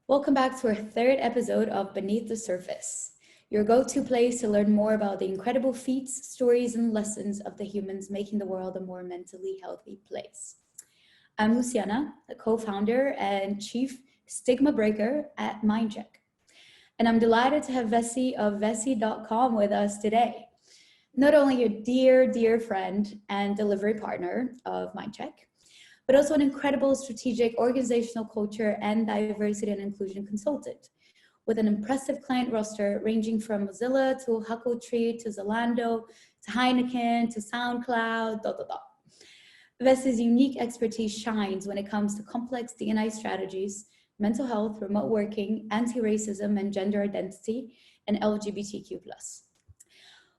Welcome back to our third episode of Beneath the Surface, your go-to place to learn more about the incredible feats, stories, and lessons of the humans making the world a more mentally healthy place. I'm Luciana, the co-founder and chief stigma breaker at Mindcheck. And I'm delighted to have Vessy of Vessy.com with us today. Not only a dear, dear friend and delivery partner of Mindcheck, but also an incredible strategic organizational culture and diversity and inclusion consultant with an impressive client roster ranging from Mozilla to Huckletree to Zalando to Heineken to Soundcloud, Vessy's unique expertise shines when it comes to complex D&I strategies, mental health, remote working, anti-racism and gender identity, and LGBTQ+.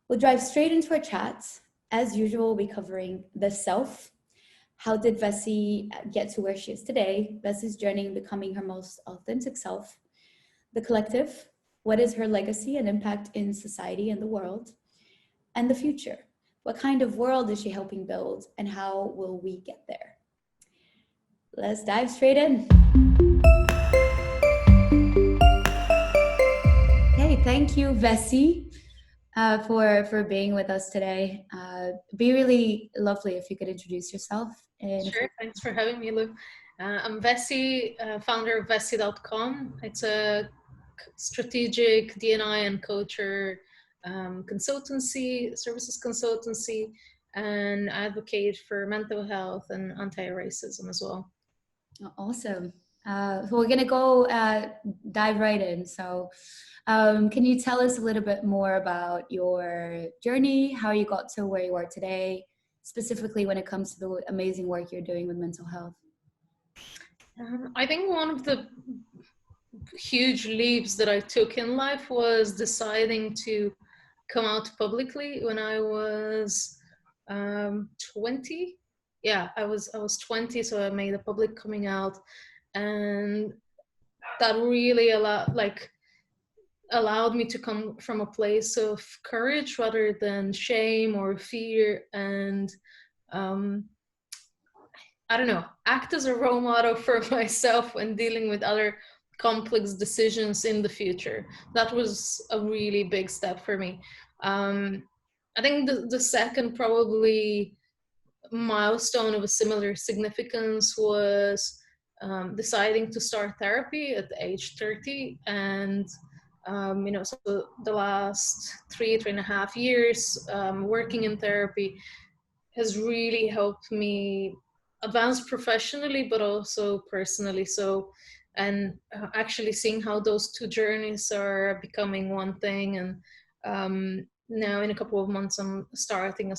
We'll dive straight into our chat. As usual, we'll be covering the self. How did Vessy get to where she is today? Vessy's journey in becoming her most authentic self. The collective. What is her legacy and impact in society and the world? And the future. What kind of world is she helping build? And how will we get there? Let's dive straight in. Hey, thank you, Vessy. For being with us today. It'd be really lovely if you could introduce yourself. Sure, thanks for having me, Lou. I'm Vessy, founder of Vessy.com. It's a strategic D&I and culture consultancy, services consultancy, and advocate for mental health and anti-racism as well. Awesome. So we're going to go dive right in. So can you tell us a little bit more about your journey, how you got to where you are today, specifically when it comes to the amazing work you're doing with mental health? I think one of the huge leaps that I took in life was deciding to come out publicly when I was 20. Yeah, I was 20, so I made a public coming out, and that really allowed me to come from a place of courage rather than shame or fear, and I don't know, act as a role model for myself when dealing with other complex decisions in the future. That was a really big step for me. I think the second probably milestone of a similar significance was deciding to start therapy at age 30. And so the last 3.5 years working in therapy has really helped me advance professionally, but also personally. So, and actually seeing how those two journeys are becoming one thing. And now in a couple of months, I'm starting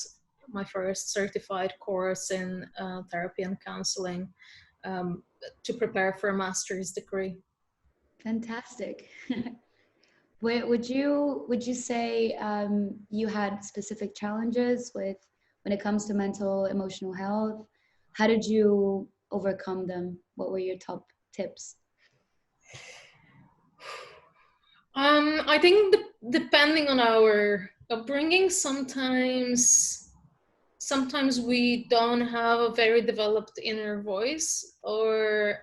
my first certified course in therapy and counseling to prepare for a master's degree. Fantastic. Would you say you had specific challenges with when it comes to mental, emotional health? How did you overcome them? What were your top tips? I think depending on our upbringing, sometimes we don't have a very developed inner voice, or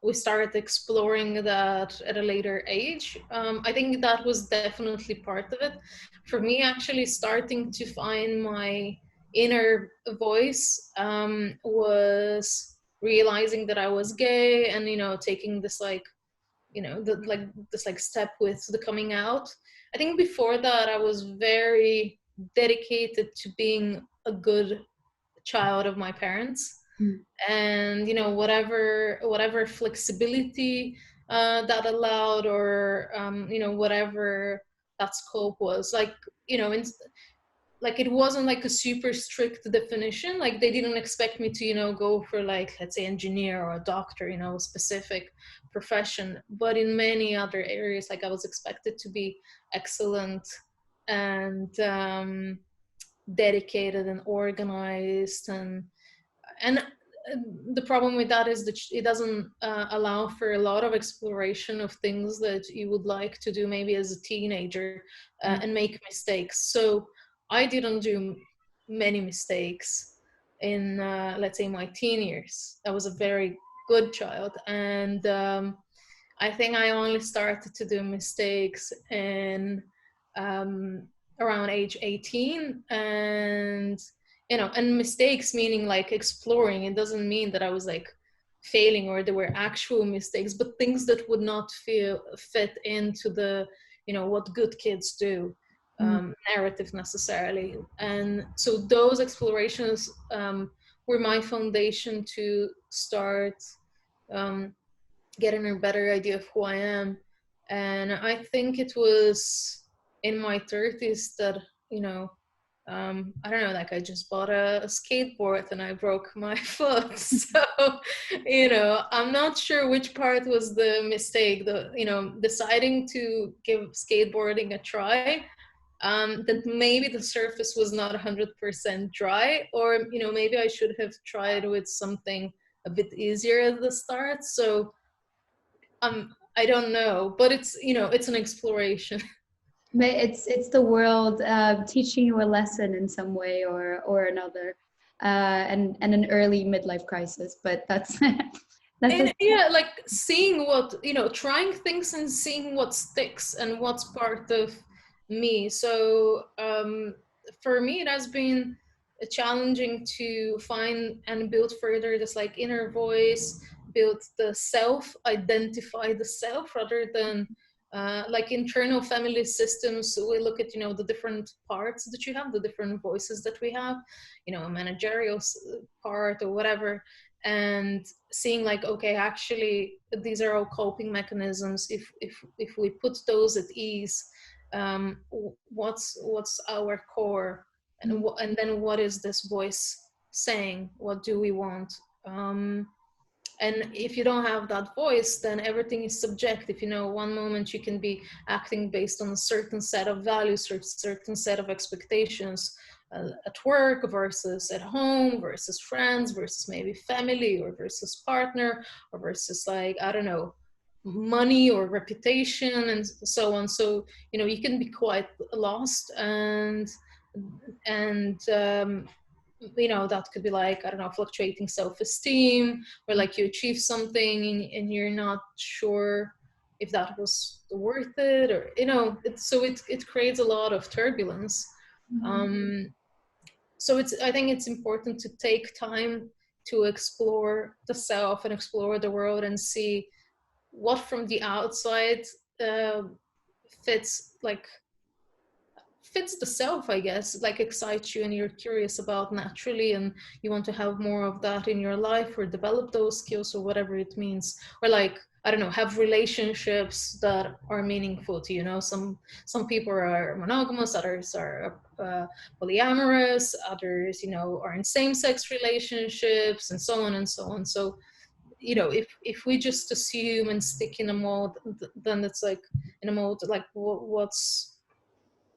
we started exploring that at a later age. I think that was definitely part of it. For me, actually starting to find my inner voice was realizing that I was gay, and taking this this step with the coming out. I think before that I was very dedicated to being a good child of my parents. And whatever flexibility that allowed, or whatever that scope was, it wasn't like a super strict definition. Like they didn't expect me to go for, like, let's say, engineer or a doctor, a specific profession. But in many other areas, like, I was expected to be excellent and dedicated and organized, and the problem with that is that it doesn't allow for a lot of exploration of things that you would like to do maybe as a teenager, and make mistakes. So I didn't do many mistakes in let's say my teen years. I was a very good child, and I think I only started to do mistakes in around age 18, and and mistakes meaning like exploring. It doesn't mean that I was like failing or there were actual mistakes, but things that would not fit into the what good kids do narrative necessarily. And so those explorations were my foundation to start getting a better idea of who I am. And I think it was in my 30s that, I don't know, like I just bought a skateboard and I broke my foot. So, I'm not sure which part was the mistake, deciding to give skateboarding a try. That maybe the surface was not 100% dry, or, maybe I should have tried with something a bit easier at the start. So I don't know, but it's an exploration. But it's the world teaching you a lesson in some way or another, and an early midlife crisis. But that's that's And yeah, like seeing what, trying things and seeing what sticks and what's part of me. So for me, it has been challenging to find and build further this like inner voice, build the self, identify the self rather than like internal family systems. So we look at, the different parts that you have, the different voices that we have, a managerial part or whatever, and seeing like, okay, actually these are all coping mechanisms. If we put those at ease, what's our core, and then what is this voice saying, what do we want? And if you don't have that voice, then everything is subjective. One moment you can be acting based on a certain set of values or a certain set of expectations at work versus at home versus friends versus maybe family or versus partner or versus like, I don't know, money or reputation and so on. So, you can be quite lost, and that could be like, I don't know, fluctuating self-esteem, or like you achieve something and you're not sure if that was worth it, or it creates a lot of turbulence. So I think it's important to take time to explore the self and explore the world and see what from the outside uh, fits like fits the self, I guess, like excites you and you're curious about naturally, and you want to have more of that in your life or develop those skills or whatever it means. Or like, I don't know, have relationships that are meaningful to some people are monogamous, others are polyamorous, others are in same-sex relationships, and so on and so on. So if we just assume and stick in a mold, then it's like in a mold like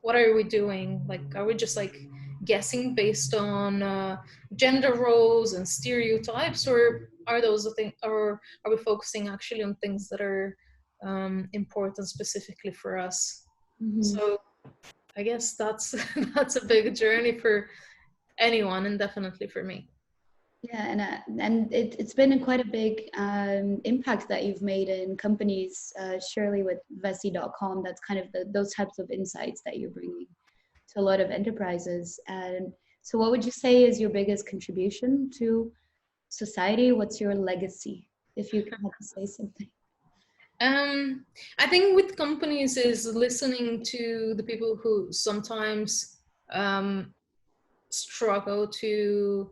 what are we doing? Like, are we just like guessing based on gender roles and stereotypes, or are those the things, or are we focusing actually on things that are important specifically for us? So I guess that's that's a big journey for anyone, and definitely for me. Yeah, and it's been quite a big impact that you've made in companies, surely with Vessy.com. That's kind of those types of insights that you're bringing to a lot of enterprises. And so what would you say is your biggest contribution to society? What's your legacy, if you had to say something? I think with companies is listening to the people who sometimes struggle to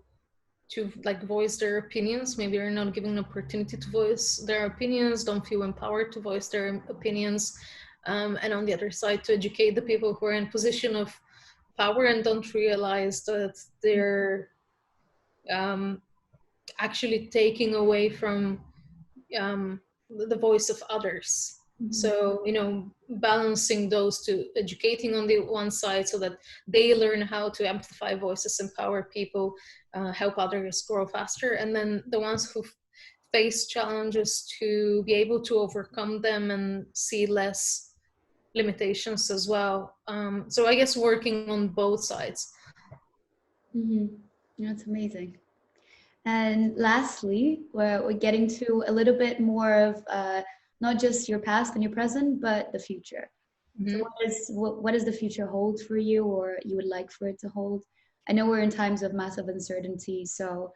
like voice their opinions. Maybe they're not given an opportunity to voice their opinions, don't feel empowered to voice their opinions. And on the other side, to educate the people who are in position of power and don't realize that they're actually taking away from the voice of others. So balancing those two, educating on the one side so that they learn how to amplify voices, empower people, help others grow faster, and then the ones who face challenges to be able to overcome them and see less limitations as well. So I guess working on both sides. That's amazing. And lastly, we're getting to a little bit more of not just your past and your present, but the future. So Mm-hmm. what does the future hold for you, or you would like for it to hold? I know we're in times of massive uncertainty, so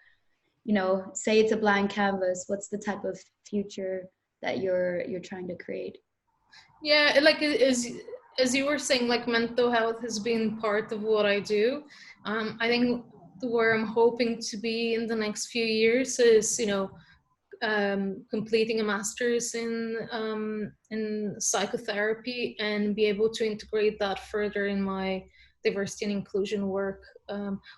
say it's a blank canvas. What's the type of future that you're trying to create? Yeah, like as you were saying, like mental health has been part of what I do. I think where I'm hoping to be in the next few years is, completing a master's in psychotherapy and be able to integrate that further in my diversity and inclusion work,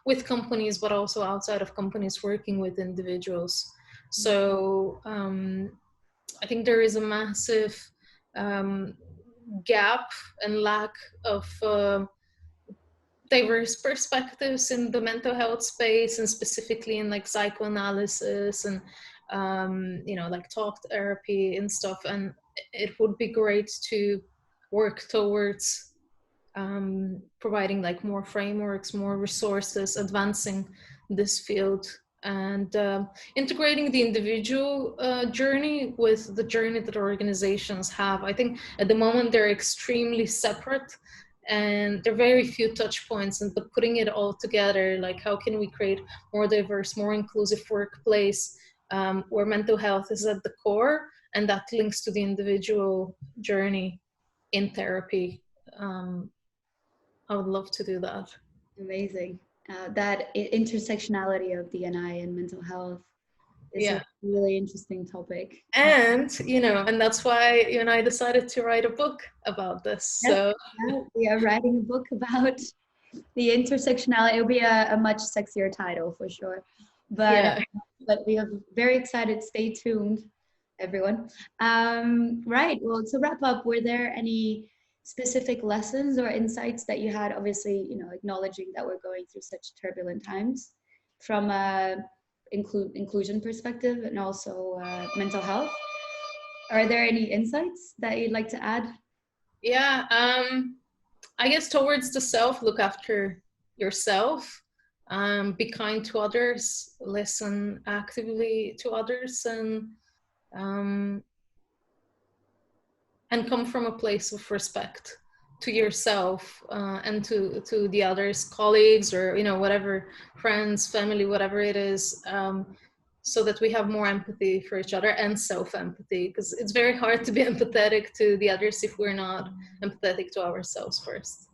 with companies, but also outside of companies, working with individuals. So I think there is a massive um, gap and lack of diverse perspectives in the mental health space, and specifically in like psychoanalysis and like talk therapy and stuff. And it would be great to work towards providing like more frameworks, more resources, advancing this field, and integrating the individual journey with the journey that organizations have. I think at the moment they're extremely separate, and there are very few touch points, and but putting it all together, like how can we create more diverse, more inclusive workplace, where mental health is at the core, and that links to the individual journey in therapy. I would love to do that. Amazing. That intersectionality of D&I and mental health is a Yeah. really interesting topic. And that's why you and I decided to write a book about this. Yes, So yeah, we are writing a book about the intersectionality. It'll be a much sexier title for sure. But yeah. but we are very excited. Stay tuned, everyone. Right. Well, to wrap up, were there any specific lessons or insights that you had? Obviously, acknowledging that we're going through such turbulent times from a inclusion perspective and also mental health. Are there any insights that you'd like to add? Yeah. I guess towards the self, look after yourself, be kind to others, listen actively to others, um, and come from a place of respect to yourself, and to the others, colleagues, or whatever, friends, family, whatever it is, so that we have more empathy for each other and self-empathy, because it's very hard to be empathetic to the others if we're not empathetic to ourselves first.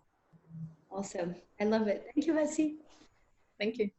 Awesome. I love it. Thank you, Vessy. Thank you.